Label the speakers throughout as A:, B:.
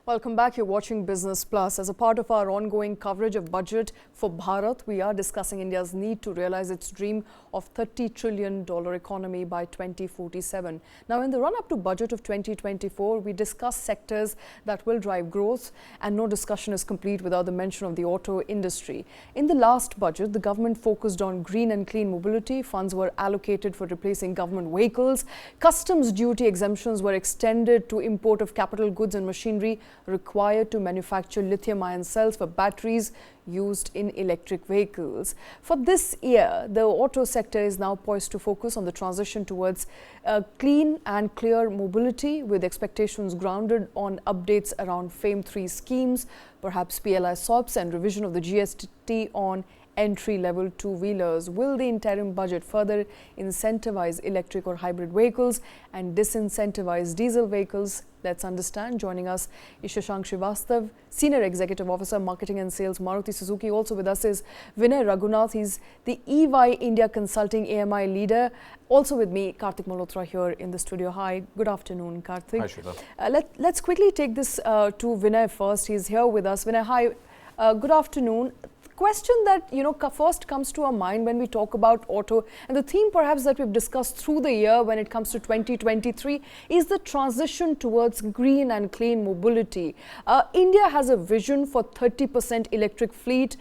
A: Welcome back. You're watching Business Plus. As a part of our ongoing coverage of budget for Bharat, we are discussing India's need to realize its dream of $30 trillion economy by 2047. Now, in the run-up to budget of 2024, we discuss sectors that will drive growth, and no discussion is complete without the mention of the auto industry. In the last budget, the government focused on green and clean mobility. Funds were allocated for replacing government vehicles. Customs duty exemptions were extended to import of capital goods and machinery required to manufacture lithium-ion cells for batteries used in electric vehicles. For this year, the auto sector is now poised to focus on the transition towards clean and clear mobility, with expectations grounded on updates around FAME 3 schemes, perhaps PLI SOPs and revision of the GST on entry-level two-wheelers. Will the interim budget further incentivize electric or hybrid vehicles and disincentivize diesel vehicles? Let's understand. Joining us is Shashank Srivastava, Senior Executive Officer, Marketing and Sales, Maruti Suzuki. Also with us is Vinay Raghunath. He's the EY India Consulting AMI leader. Also with me, Kartik Malhotra here in the studio. Hi, good afternoon, Kartik.
B: Hi, Shweta.
A: Let's quickly take this to Vinay first. He's here with us. Vinay, hi, good afternoon. Question that first comes to our mind when we talk about auto, and the theme perhaps that we've discussed through the year when it comes to 2023 is the transition towards green and clean mobility. India has a vision for 30% electric fleet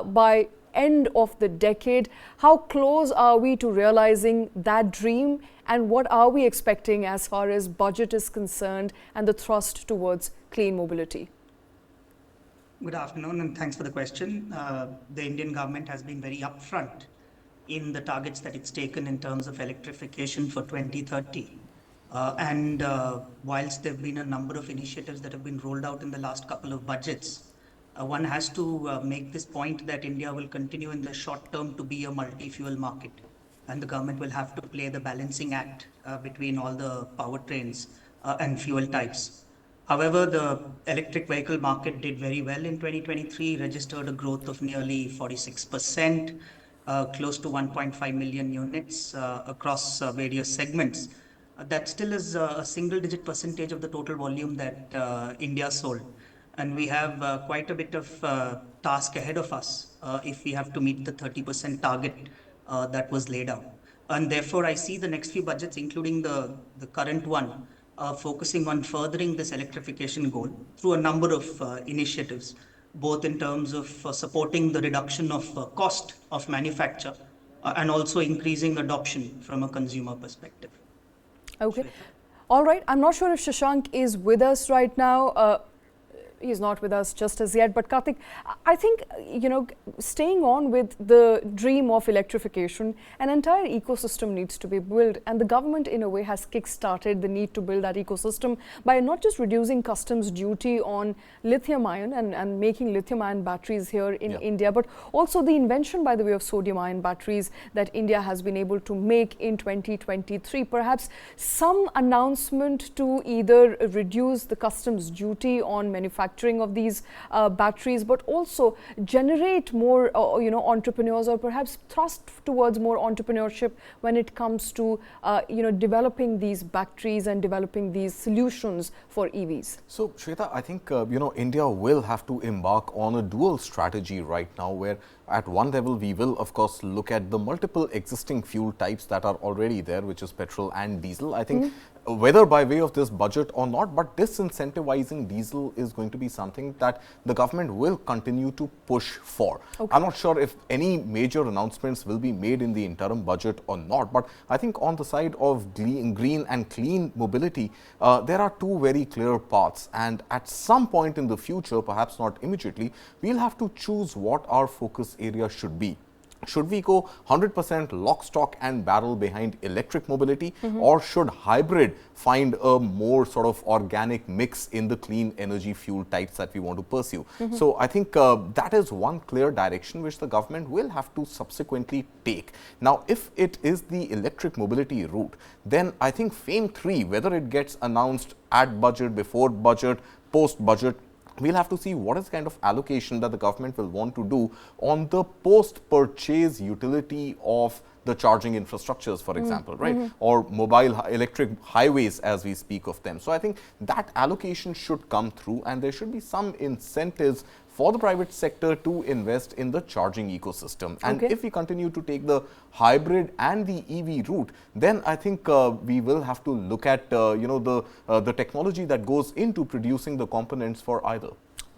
A: by end of the decade. How close are we to realizing that dream, and what are we expecting as far as budget is concerned and the thrust towards clean mobility?
C: Good afternoon, and thanks for the question. The Indian government has been very upfront in the targets that it's taken in terms of electrification for 2030. Whilst there have been a number of initiatives that have been rolled out in the last couple of budgets, one has to make this point that India will continue in the short term to be a multi-fuel market, and the government will have to play the balancing act between all the powertrains and fuel types. However, the electric vehicle market did very well in 2023, registered a growth of nearly 46%, close to 1.5 million units across various segments. That still is a single-digit percentage of the total volume that India sold. And we have quite a bit of task ahead of us if we have to meet the 30% target that was laid out. And therefore, I see the next few budgets, including the current one, focusing on furthering this electrification goal through a number of initiatives, both in terms of supporting the reduction of cost of manufacture and also increasing adoption from a consumer perspective.
A: Okay. All right. I'm not sure if Shashank is with us right now. He's not with us just as yet. But Kartik, I think, staying on with the dream of electrification, an entire ecosystem needs to be built. And the government, in a way, has kick-started the need to build that ecosystem by not just reducing customs duty on lithium-ion and making lithium-ion batteries here in India, but also the invention, by the way, of sodium-ion batteries that India has been able to make in 2023. Perhaps some announcement to either reduce the customs duty on manufacturing of these batteries, but also generate more entrepreneurs, or perhaps thrust towards more entrepreneurship when it comes to developing these batteries and developing these solutions for EVs.
B: So Shweta, I think India will have to embark on a dual strategy right now, where at one level we will of course look at the multiple existing fuel types that are already there, which is petrol and diesel. I think whether by way of this budget or not, but disincentivizing diesel is going to be something that the government will continue to push for. Okay. I'm not sure if any major announcements will be made in the interim budget or not, but I think on the side of green and clean mobility, there are two very clear paths, and at some point in the future, perhaps not immediately, we'll have to choose what our focus area should be. Should we go 100% lock, stock and barrel behind electric mobility, or should hybrid find a more sort of organic mix in the clean energy fuel types that we want to pursue? So I think that is one clear direction which the government will have to subsequently take. Now, if it is the electric mobility route, then I think FAME 3, whether it gets announced at budget, before budget, post budget, we'll have to see what is kind of allocation that the government will want to do on the post-purchase utility of the charging infrastructures, for example, right? Or mobile electric highways as we speak of them. So I think that allocation should come through, and there should be some incentives for the private sector to invest in the charging ecosystem. And if we continue to take the hybrid and the EV route, then I think we will have to look at the technology that goes into producing the components for either.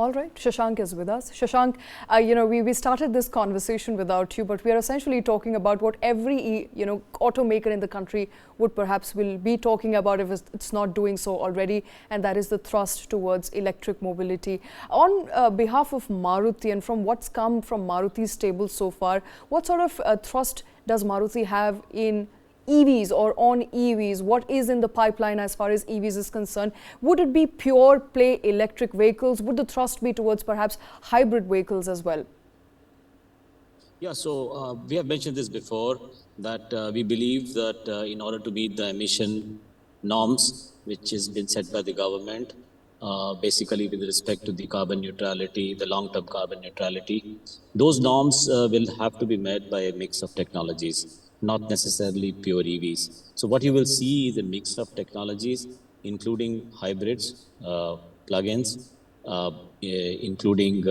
A: All right, Shashank is with us. Shashank, we started this conversation without you, but we are essentially talking about what every automaker in the country would perhaps will be talking about if it's not doing so already, and that is the thrust towards electric mobility. On behalf of Maruti, and from what's come from Maruti's table so far, what sort of thrust does Maruti have in EVs or on EVs? What is in the pipeline as far as EVs is concerned? Would it be pure play electric vehicles? Would the thrust be towards perhaps hybrid vehicles as well?
D: Yeah, so we have mentioned this before, that we believe that in order to meet the emission norms, which has been set by the government, basically with respect to the carbon neutrality, the long-term carbon neutrality, those norms will have to be met by a mix of technologies, not necessarily pure EVs. So what you will see is a mix of technologies, including hybrids, plug-ins, including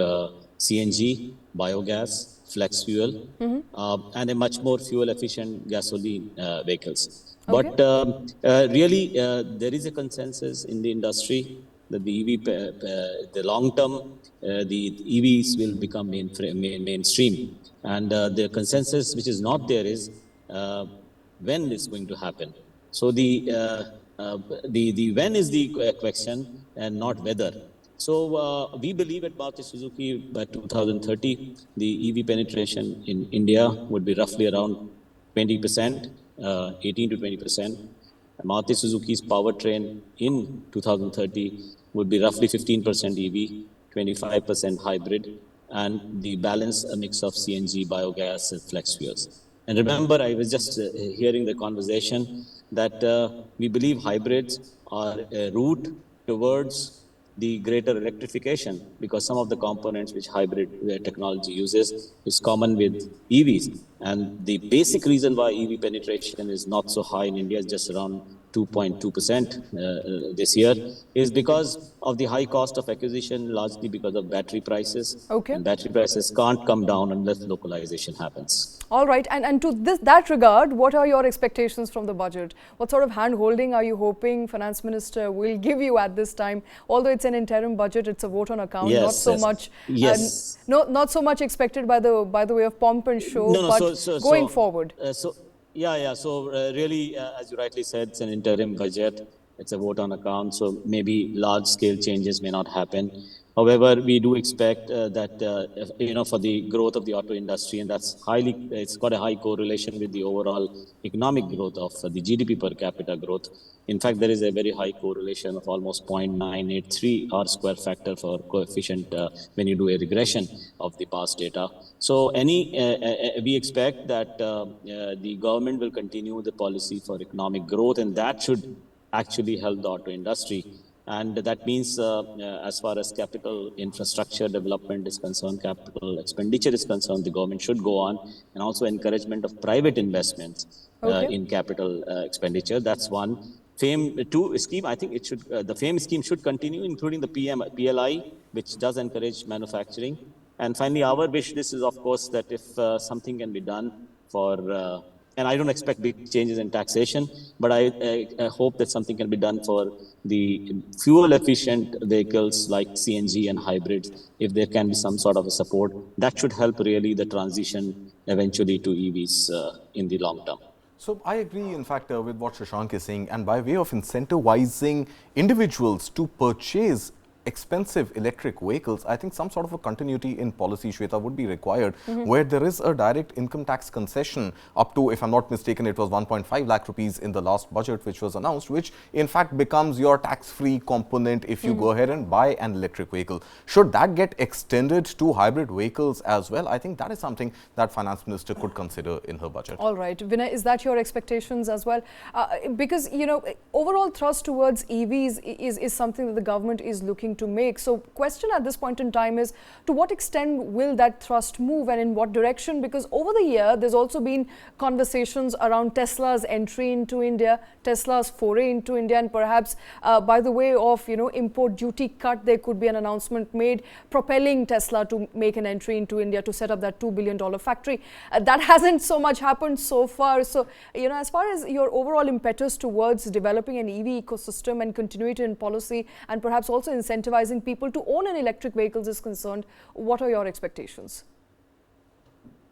D: CNG, biogas, flex fuel, and a much more fuel-efficient gasoline vehicles.
A: Okay.
D: But really, there is a consensus in the industry that the EV, the long-term, the EVs will become mainstream. And the consensus which is not there is when it's going to happen. So the when is the question and not whether. So we believe at Maruti Suzuki by 2030, the EV penetration in India would be roughly around 20%, 18 to 20%. Maruti Suzuki's powertrain in 2030 would be roughly 15% EV, 25% hybrid, and the balance a mix of CNG, biogas, and flex fuels. And remember, I was just hearing the conversation that we believe hybrids are a route towards the greater electrification, because some of the components which hybrid technology uses is common with EVs. And the basic reason why EV penetration is not so high in India, is just around 2.2% this year, is because of the high cost of acquisition, largely because of battery prices.
A: Okay.
D: And battery prices can't come down unless localization happens.
A: All right, and to that regard, what are your expectations from the budget? What sort of hand-holding are you hoping Finance Minister will give you at this time? Although it's an interim budget, it's a vote on account,
D: Yes,
A: not so
D: yes.
A: much,
D: Yes.
A: not so much expected by the way of pomp and show, but going forward.
D: So really, as you rightly said, it's an interim budget. It's a vote on account, so maybe large-scale changes may not happen. However, we do expect that for the growth of the auto industry, and it's got a high correlation with the overall economic growth of the GDP per capita growth. In fact, there is a very high correlation of almost 0.983 R square factor for coefficient when you do a regression of the past data. So we expect that the government will continue the policy for economic growth, and that should actually help the auto industry. And that means as far as capital infrastructure development is concerned, capital expenditure is concerned, the government should go on, and also encouragement of private investments in capital expenditure. That's one. FAME 2 scheme, I think the FAME scheme should continue, including the PLI, which does encourage manufacturing. And finally, our wish list is, of course, that if something can be done for and I don't expect big changes in taxation, but I hope that something can be done for the fuel-efficient vehicles like CNG and hybrids. If there can be some sort of a support, that should help really the transition eventually to EVs in the long term.
B: So I agree, in fact, with what Shashank is saying, and by way of incentivizing individuals to purchase expensive electric vehicles, I think some sort of a continuity in policy, Shweta, would be required, where there is a direct income tax concession up to, if I'm not mistaken, it was 1.5 lakh rupees in the last budget which was announced, which in fact becomes your tax-free component if you go ahead and buy an electric vehicle. Should that get extended to hybrid vehicles as well? I think that is something that Finance Minister could consider in her budget.
A: All right. Vinay, is that your expectations as well? Because, overall thrust towards EVs is something that the government is looking to make. So question at this point in time is, to what extent will that thrust move and in what direction? Because over the year, there's also been conversations around Tesla's entry into India, Tesla's foray into India, and perhaps by the way of, import duty cut, there could be an announcement made propelling Tesla to make an entry into India to set up that $2 billion factory. That hasn't so much happened so far. So, as far as your overall impetus towards developing an EV ecosystem and continuity in policy and perhaps also incentivizing people to own an electric vehicles is concerned, what are your expectations?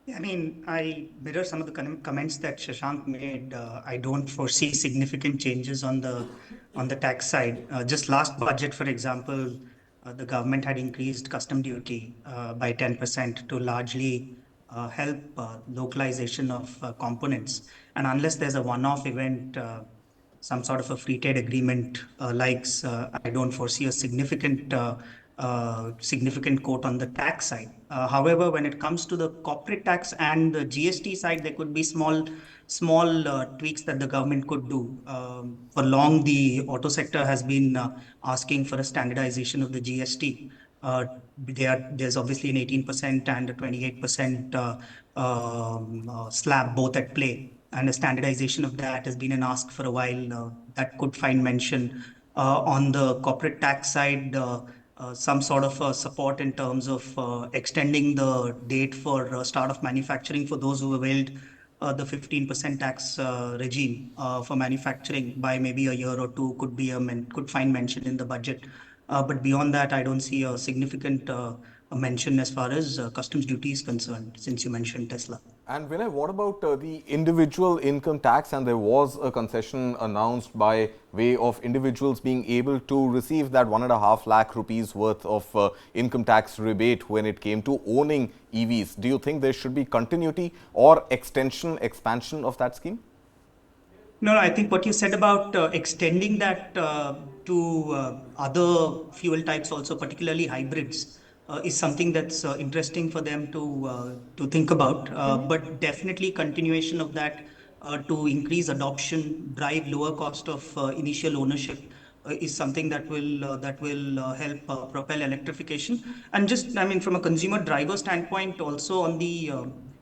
C: Yeah, I mean, I mirror some of the comments that Shashank made. I don't foresee significant changes on the tax side. Just last budget, for example, the government had increased custom duty by 10% to largely help localization of components. And unless there's a one-off event, some sort of a free trade agreement I don't foresee a significant quote on the tax side. However, when it comes to the corporate tax and the GST side, there could be small tweaks that the government could do. For long, the auto sector has been asking for a standardization of the GST. There's obviously an 18% and a 28% slab both at play. And a standardization of that has been an ask for a while. That could find mention. On the corporate tax side, some sort of support in terms of extending the date for start of manufacturing for those who availed the 15% tax regime for manufacturing by maybe a year or two could find mention in the budget. But beyond that, I don't see a significant mention as far as customs duty is concerned, since you mentioned Tesla.
B: And Vinay, what about the individual income tax? And there was a concession announced by way of individuals being able to receive that 1.5 lakh rupees worth of income tax rebate when it came to owning EVs. Do you think there should be continuity or expansion of that scheme?
C: No, I think what you said about extending that to other fuel types also, particularly hybrids, is something that's interesting for them to think about. But definitely continuation of that to increase adoption, drive lower cost of initial ownership is something that will help propel electrification. And just, I mean, from a consumer driver standpoint, also on the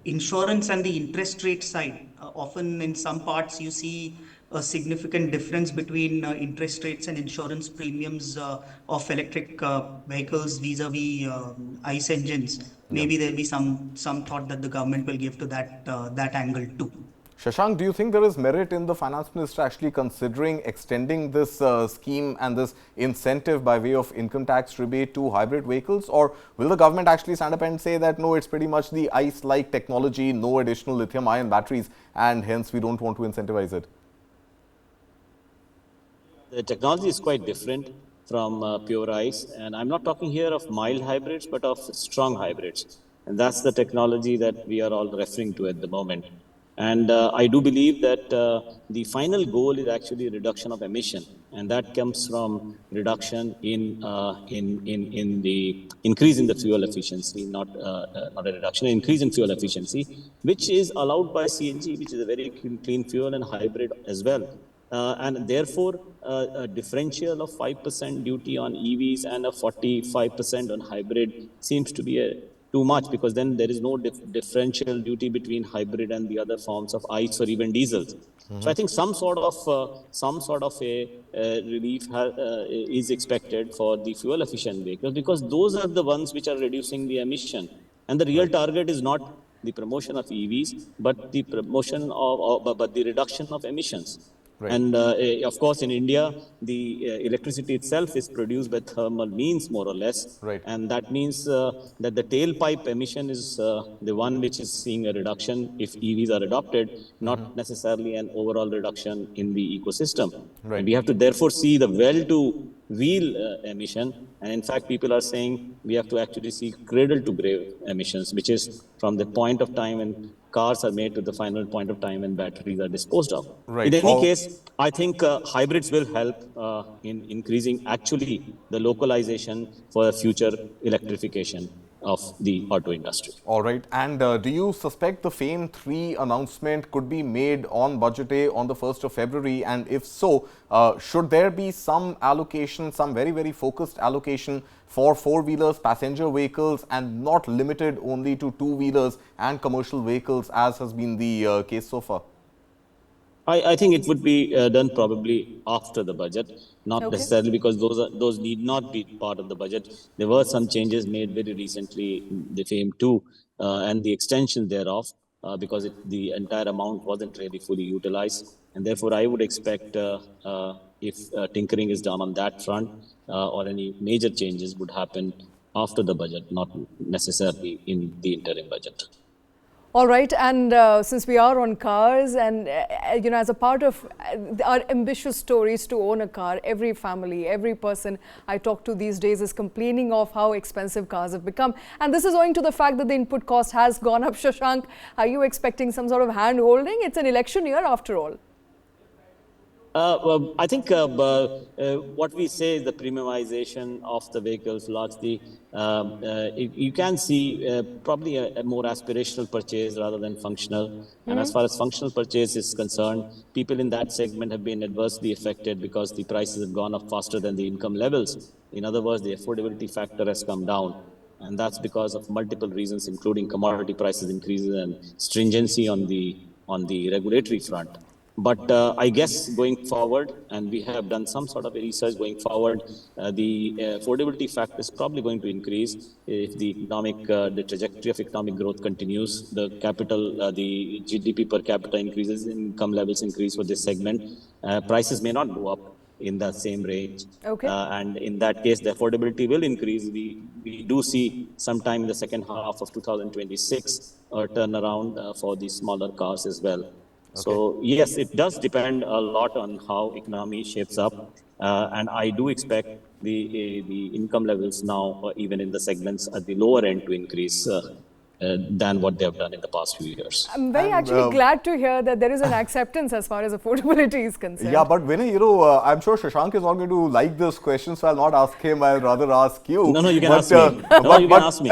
C: insurance and the interest rate side, often in some parts you see a significant difference between interest rates and insurance premiums of electric vehicles vis-a-vis ICE engines. Maybe there'll be some thought that the government will give to that angle too.
B: Shashank, do you think there is merit in the finance minister actually considering extending this scheme and this incentive by way of income tax rebate to hybrid vehicles? Or will the government actually stand up and say that no, it's pretty much the ICE-like technology, no additional lithium-ion batteries, and hence we don't want to incentivize it?
D: The technology is quite different from pure ICE, and I'm not talking here of mild hybrids, but of strong hybrids. And that's the technology that we are all referring to at the moment. And I do believe that the final goal is actually reduction of emission, and that comes from reduction in the increase in the fuel efficiency, not a reduction, an increase in fuel efficiency, which is allowed by CNG, which is a very clean fuel, and hybrid as well. And therefore, a differential of 5% duty on EVs and a 45% on hybrid seems to be too much, because then there is no differential duty between hybrid and the other forms of ICE or even diesels. So I think some sort of a relief is expected for the fuel efficient vehicles, because those are the ones which are reducing the emission. And the real target is not the promotion of EVs, but the promotion but the reduction of emissions. Right. And of course, in India, the electricity itself is produced by thermal means, more or less. Right. And that means that the tailpipe emission is the one which is seeing a reduction if EVs are adopted, not necessarily an overall reduction in the ecosystem. Right. And we have to therefore see the well-to-wheel emission. And in fact, people are saying we have to actually see cradle-to-grave emissions, which is from the point of time when cars are made to the final point of time when batteries are disposed of. Right. In any case, I think hybrids will help in increasing actually the localization for future electrification. of the auto industry.
B: All right. And do you suspect the FAME 3 announcement could be made on Budget Day on the 1st of February? And if so, should there be some allocation, some very, very focused allocation for four-wheelers, passenger vehicles, and not limited only to two-wheelers and commercial vehicles, as has been the case so far?
D: I think it would be done probably after the budget, not
A: Okay.
D: necessarily because those need not be part of the budget. There were some changes made very recently in the FAME 2 and the extension thereof because the entire amount wasn't really fully utilized. And therefore, I would expect if tinkering is done on that front or any major changes would happen after the budget, not necessarily in the interim budget.
A: All right, and since we are on cars and, as a part of our ambitious stories to own a car, every family, every person I talk to these days is complaining of how expensive cars have become. And this is owing to the fact that the input cost has gone up. Shashank, are you expecting some sort of hand holding? It's an election year after all.
D: Well, I think what we say is the premiumization of the vehicles largely. You can see probably a more aspirational purchase rather than functional. And as far as functional purchase is concerned, people in that segment have been adversely affected because the prices have gone up faster than the income levels. In other words, the affordability factor has come down. And that's because of multiple reasons, including commodity prices increases and stringency on the regulatory front. But I guess going forward, and we have done some sort of research going forward, the affordability factor is probably going to increase if the trajectory of economic growth continues. The GDP per capita increases, income levels increase for this segment. Prices may not go up in the same range.
A: Okay.
D: And in that case, the affordability will increase. We do see sometime in the second half of 2026 a turnaround for the smaller cars as well. Okay. So yes, it does depend a lot on how economy shapes up, and I do expect the income levels now, even in the segments at the lower end, to increase than what they have done in the past few years.
A: I'm very actually glad to hear that there is an acceptance as far as affordability is concerned.
B: Yeah, but Vinay, I'm sure Shashank is not going to like this question, so I'll not ask him. I'll rather ask you.
D: No, you can ask me. You can ask me.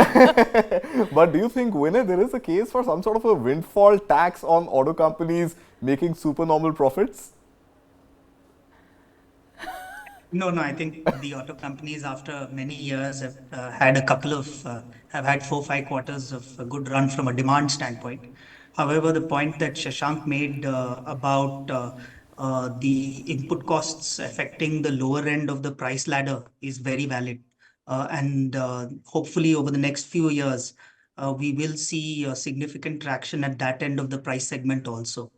B: But do you think, Vinay, there is a case for some sort of a windfall tax on auto companies making supernormal profits?
C: No, I think the auto companies, after many years, have had have had 4-5 quarters of a good run from a demand standpoint. However, the point that Shashank made about the input costs affecting the lower end of the price ladder is very valid. And hopefully over the next few years, we will see significant traction at that end of the price segment also.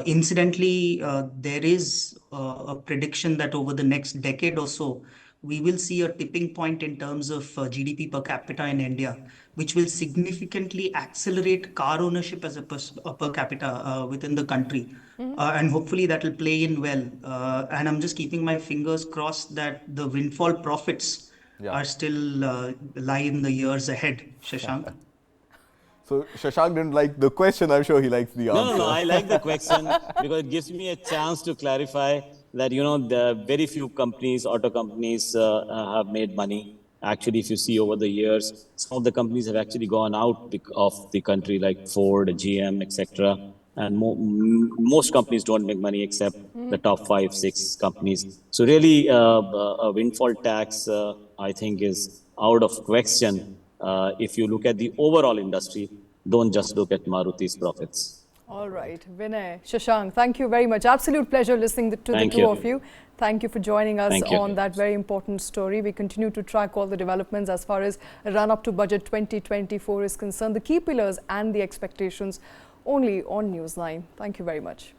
C: Incidentally, there is a prediction that over the next decade or so, we will see a tipping point in terms of GDP per capita in India, which will significantly accelerate car ownership as a per capita within the country. And hopefully that will play in well. And I'm just keeping my fingers crossed that the windfall profits are still lie in the years ahead, Shashank.
B: So Shashank didn't like the question. I'm sure he likes the answer.
D: No. I like the question because it gives me a chance to clarify that, the very few companies, auto companies have made money. Actually, if you see over the years, some of the companies have actually gone out of the country, like Ford, GM, etc. And most companies don't make money except the top 5-6 companies. So really, a windfall tax, I think, is out of question. If you look at the overall industry, don't just look at Maruti's profits.
A: All right, Vinay, Shashank, thank you very much. Absolute pleasure listening to the two of you. Thank you for joining us on that very important story. We continue to track all the developments as far as run-up to budget 2024 is concerned, the key pillars and the expectations only on News 9. Thank you very much.